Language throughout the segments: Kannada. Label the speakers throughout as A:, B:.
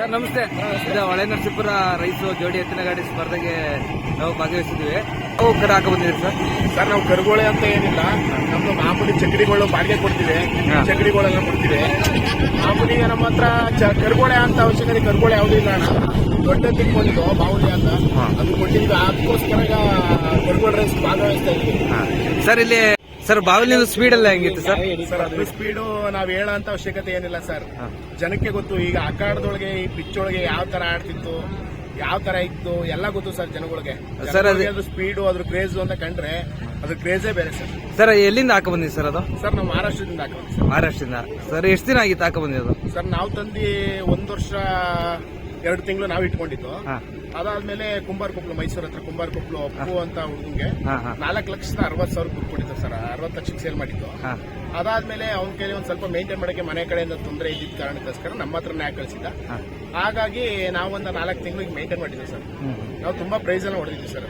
A: ಸರ್ ನಮಸ್ತೆ. ಇದು ಹೊಳೆನರಸೀಪುರ ರೈಸು ಜೋಡಿ ಎತ್ತಿನ ಗಾಡಿ ಸ್ಪರ್ಧೆಗೆ ನಾವು ಭಾಗವಹಿಸಿದ್ವಿ. ನಾವು ಕರ ಹಾಕ ಬಂದಿದ್ದೀವಿ ಸರ್.
B: ಸರ್ ನಾವು ಕರುಗೋಳೆ ಅಂತ ಏನಿಲ್ಲ, ನಮ್ದು ಮಾಮೂಲಿ ಚಕ್ರಿಗಳು ಬಾಡಿಗೆ ಕೊಡ್ತೀವಿ, ಚಕ್ರಿಗಳೆಲ್ಲ ಕೊಡ್ತೀವಿ. ಮಾಮೂಲಿ ನಮ್ಮ ಹತ್ರ ಕರುಗೋಳೆ ಅಂತ ಅವಶ್ಯಕತೆ ಕರುಗೋಳೆ ಯಾವುದೂ ಇಲ್ಲ ಅಣ್ಣ. ದೊಡ್ಡ ತಿಕ್ಕೊಂಡಿದ್ದು ಬಾವುಲಿ ಅಂತ ಅದು ಕೊಟ್ಟಿದ್ವಿ. ಅದಕ್ಕೋಸ್ಕರ ಈಗ ಕರುಗೋಳೆ ರೈಸ್ ಭಾಗವಹಿಸ್ತಾ ಇದ್ವಿ
A: ಸರ್. ಇಲ್ಲಿ ಸರ್ ಬಾವಿಲಿಂದ ಸ್ಪೀಡ್ ಎಲ್ಲ ಹೆಂಗಿತ್ತು ಸರ್?
B: ಸರ್ ಅದ್ರ ಸ್ಪೀಡು ನಾವ್ ಹೇಳೋ ಅಂತ ಅವಶ್ಯಕತೆ ಏನಿಲ್ಲ ಸರ್. ಜನಕ್ಕೆ ಗೊತ್ತು. ಈಗ ಅಖಾಡದೊಳಗೆ ಈ ಪಿಚ್ಚೊಳಗೆ ಯಾವ ತರ ಆಡ್ತಿತ್ತು, ಯಾವ ತರ ಇತ್ತು ಎಲ್ಲ ಗೊತ್ತು ಸರ್ ಜನಗಳಿಗೆ. ಸರ್ ಅದು ಸ್ಪೀಡು ಅದ್ರ ಕ್ರೇಜ್ ಅಂತ ಕಂಡ್ರೆ ಅದ್ರ ಕ್ರೇಜೇ ಬೇರೆ ಸರ್.
A: ಸರ್ ಎಲ್ಲಿಂದ ಹಾಕ ಬಂದಿದೆ ಸರ್ ಅದು?
B: ಸರ್ ನಾವು ಮಹಾರಾಷ್ಟ್ರದಿಂದ ಹಾಕ ಬಂದಿದ್ದೀವಿ ಸರ್.
A: ಮಹಾರಾಷ್ಟ್ರದಿಂದ. ಸರ್ ಎಷ್ಟು ದಿನ ಆಗಿತ್ತು ಹಾಕ ಬಂದಿದ್ದು?
B: ಸರ್ ನಾವು ತಂದು 1 ವರ್ಷ 2 ತಿಂಗಳು ನಾವು ಇಟ್ಕೊಂಡಿದ್ದು. ಅದಾದ್ಮೇಲೆ ಕುಂಬಾರಕೊಪ್ಲು, ಮೈಸೂರು ಹತ್ರ ಕುಂಬಾರಕೊಪ್ಲು ಅಪ್ಪು ಅಂತ ಹುಡುಗಂಗೆ 4,60,000 ದುಡ್ಡು ಕೊಟ್ಟಿದ್ದು ಸರ್. 60 ಲಕ್ಷಕ್ಕೆ ಸೇಲ್ ಮಾಡಿದ್ದು. ಅದಾದ್ಮೇಲೆ ಅವನ ಕೈಲಿ ಒಂದ್ ಸ್ವಲ್ಪ ಮೇಂಟೈನ್ ಮಾಡಕ್ಕೆ ಮನೆ ಕಡೆಯಿಂದ ತೊಂದರೆ ಇದ್ದಿದ್ದ ಕಾರಣಕ್ಕೋಸ್ಕರ ನಮ್ಮ ಹತ್ರನೇ ಕಳಿಸಿದ್ದ. ಹಾಗಾಗಿ ನಾವೊಂದು 4 ತಿಂಗಳಿಗೆ ಮೇಂಟೈನ್ ಮಾಡಿದ್ವಿ ಸರ್. ನಾವು ತುಂಬಾ ಪ್ರೈಸ್ ಎಲ್ಲ ಹೊಡೆದಿದ್ವಿ ಸರ್.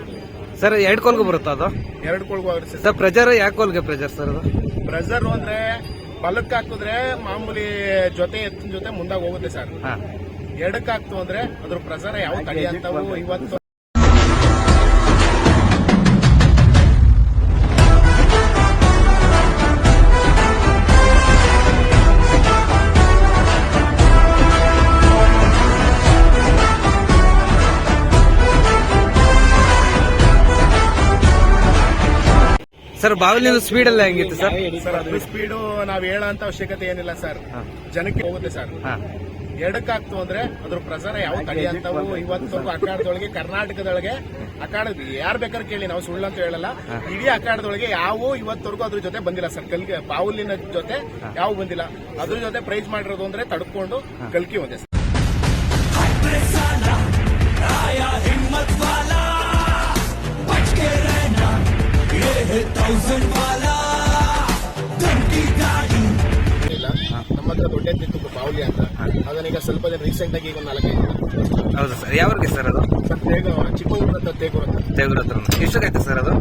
A: ಸರ್ 2 ಕೋಲ್ಗೂ ಬರುತ್ತಾ ಅದು?
B: 2 ಕೋಲ್ಗೂ ಆಗುತ್ತೆ
A: ಸರ್. ಪ್ರೆಜರ್ ಯಾವ ಕೋಲ್ಗೆ ಪ್ರೆಜರ್ ಸರ್ ಅದು?
B: ಪ್ರೆಜರ್ ಅಂದ್ರೆ ಬಲಕ್ಕೆ ಹಾಕಿದ್ರೆ ಮಾಮೂಲಿ ಜೊತೆ ಎತ್ತಿನ ಜೊತೆ ಮುಂದಾಗ ಹೋಗುತ್ತೆ ಸರ್. ಎಡಕ್ಕೆ ಹಾಕ್ತು ಅಂದ್ರೆ ಅದ್ರ ಪ್ರಸಾರ ಯಾವ ತಡಿ ಅಂತವು ಇವತ್ತು
A: ಸರ್ ಬಾವಿಲಿಂದ ಸ್ಪೀಡ್ ಎಲ್ಲ ಹೆಂಗಿತ್ತು ಸರ್?
B: ಸರ್ ಅದ್ರ ಸ್ಪೀಡು ನಾವ್ ಹೇಳೋ ಅಂತ ಅವಶ್ಯಕತೆ ಏನಿಲ್ಲ ಸರ್. ಜನಕ್ಕೆ ಹೋಗುತ್ತೆ ಸರ್. ಎಡಕ್ಕೆ ಹಾಕ್ತು ಅಂದ್ರೆ ಅದ್ರ ಪ್ರಸಾರ ಯಾವ ತಡಿ ಅಂತವು ಇವತ್ತು ಅಖಾಡದೊಳಗೆ ಕರ್ನಾಟಕದೊಳಗೆ ಯಾರು ಬೇಕಾದ್ರೆ ಕೇಳಿ, ನಾವು ಸುಳ್ಳು ಅಂತ ಹೇಳಲ್ಲ. ಇಡೀ ಅಖಾಡದೊಳಗೆ ಯಾವ ಇವತ್ತವರೆಗೂ ಅದ್ರ ಜೊತೆ ಬಂದಿಲ್ಲ ಸರ್. ಕಲ್ಗೆ ಬಾವುಲಿನ ಜೊತೆ ಯಾವ ಬಂದಿಲ್ಲ. ಅದ್ರ ಜೊತೆ ಪ್ರೈಸ್ ಮಾಡಿರೋದು ಅಂದ್ರೆ ತಡ್ಕೊಂಡು ಕಲ್ಕಿ ಒಂದೇ ಸರ್. ನಮ್ಮ ಹತ್ರ ದೊಡ್ಡ ಎತ್ತಿತ್ತು ಬಾವುಲಿ ಅಂತ. ಅದನ್ನೀಗ ಸ್ವಲ್ಪ ದಿನ ರೀಸೆಂಟ್ ಆಗಿ ಈಗ 4-5 ದಿನ.
A: ಹೌದು ಸರ್. ಯಾವ್ರಿಗೆ ಸರ್ ಅದು?
B: ಚಿಕ್ಕೂರು ಅಂತ ತೇಗೂರು
A: ಹತ್ರ. ಎಷ್ಟಕ್ಕಾಯ್ತು ಸರ್ ಅದು?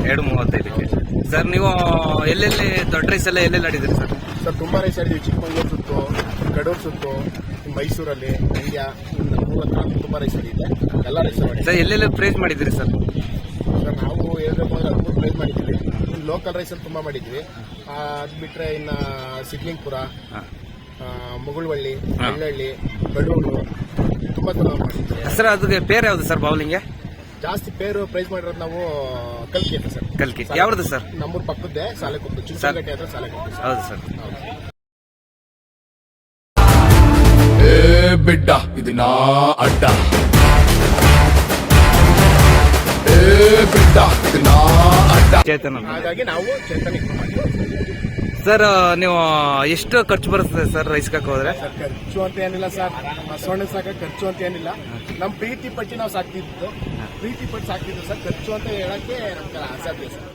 A: 2:35ಕ್ಕೆ. ಸರ್ ನೀವು ಎಲ್ಲೆಲ್ಲಿ ದೊಡ್ಡ ರೈಸ್ ಎಲ್ಲ ಎಲ್ಲೆಲ್ಲಿ ಆಡಿದ್ರಿ ಸರ್?
B: ಸರ್ ತುಂಬಾ ರೈಸ್ ಆಡಿದ್ವಿ. ಚಿಕ್ಕಮಂಗ್ಳೂರು ಸುತ್ತು, ಕಡೂರು ಸುತ್ತು, ಮೈಸೂರಲ್ಲಿ, ಮಂಡ್ಯ, ತುಂಬಾ ರೈಸ್ ಆಡಿದ್ದೆ. ಎಲ್ಲ ರೈಸ್ ಮಾಡಿ
A: ಸರ್. ಎಲ್ಲೆಲ್ಲಿ ಪ್ರೈಸ್ ಮಾಡಿದ್ರಿ ಸರ್?
B: ಸರ್ ನಾವು ಹೇಳ್ಬೇಕು ಅಂದ್ರೆ 3 ಪ್ರೈಸ್ ಮಾಡಿದ್ವಿ. ಲೋಕಲ್ ರೈಸಲ್ಲಿ ತುಂಬಾ ಮಾಡಿದ್ವಿ. ಅದ್ ಬಿಟ್ರೆ ಇನ್ನ ಸಿದ್ಲಿಂಗ್ಪುರ, ಮುಗುಳ್ವಳ್ಳಿ, ಹಳ್ಳಹಳ್ಳಿ, ಕಡೂರು ತುಂಬಾ ಮಾಡಿದ್ವಿ
A: ಸರ್. ಅದಕ್ಕೆ ಪೇರ್ ಯಾವ್ದು ಸರ್ ಬೌಲಿಂಗ್ಗೆ?
B: ಜಾಸ್ತಿ ಪೇರು ಪ್ರೈಸ್ ಮಾಡಿರೋದು ನಾವು ಕಲ್ಕಿ ಅಂತ ಸರ್.
A: ಕಲ್ಕಿ ಯಾವ್ದು ಸರ್?
B: ನಮ್ಮೂರು ಪಕ್ಕದ್ದೇ ಸಾಲೆಕೊಪ್ಪು, ಚಿಕ್ಕಗಟ್ಟೆ ಹತ್ರ ಸಾಲೆಕೊಪ್ಪು.
A: ಹೌದು ಸರ್.
C: ಬಿಡ್ಡ ಇದನ್ನ ಅಡ್ಡ ಬಿಡ್ಡ ಇದನ್ನ ಅಡ್ಡ
A: ಚೇತನ.
B: ಹಾಗಾಗಿ ನಾವು ಚೇತನ
A: ಸರ್. ನೀವು ಎಷ್ಟು ಖರ್ಚು ಬರುತ್ತೆ ಸರ್ ರೈಸ್ ಹಾಕ ಹೋದ್ರೆ?
B: ಖರ್ಚು ಅಂತ ಏನಿಲ್ಲ ಸರ್. ಸೊಣ್ಣೆ ಸಾಕ ಖರ್ಚು ಅಂತ ಏನಿಲ್ಲ. ನಮ್ ಪ್ರೀತಿ ಪಟ್ಟಿ ನಾವು ಸಾಕ್ತಿದ್ದು ಸರ್. ಖರ್ಚು ಅಂತ ಹೇಳಕ್ಕೆ ನಮ್ಗೆ ಅಸಾಧ್ಯ ಸರ್.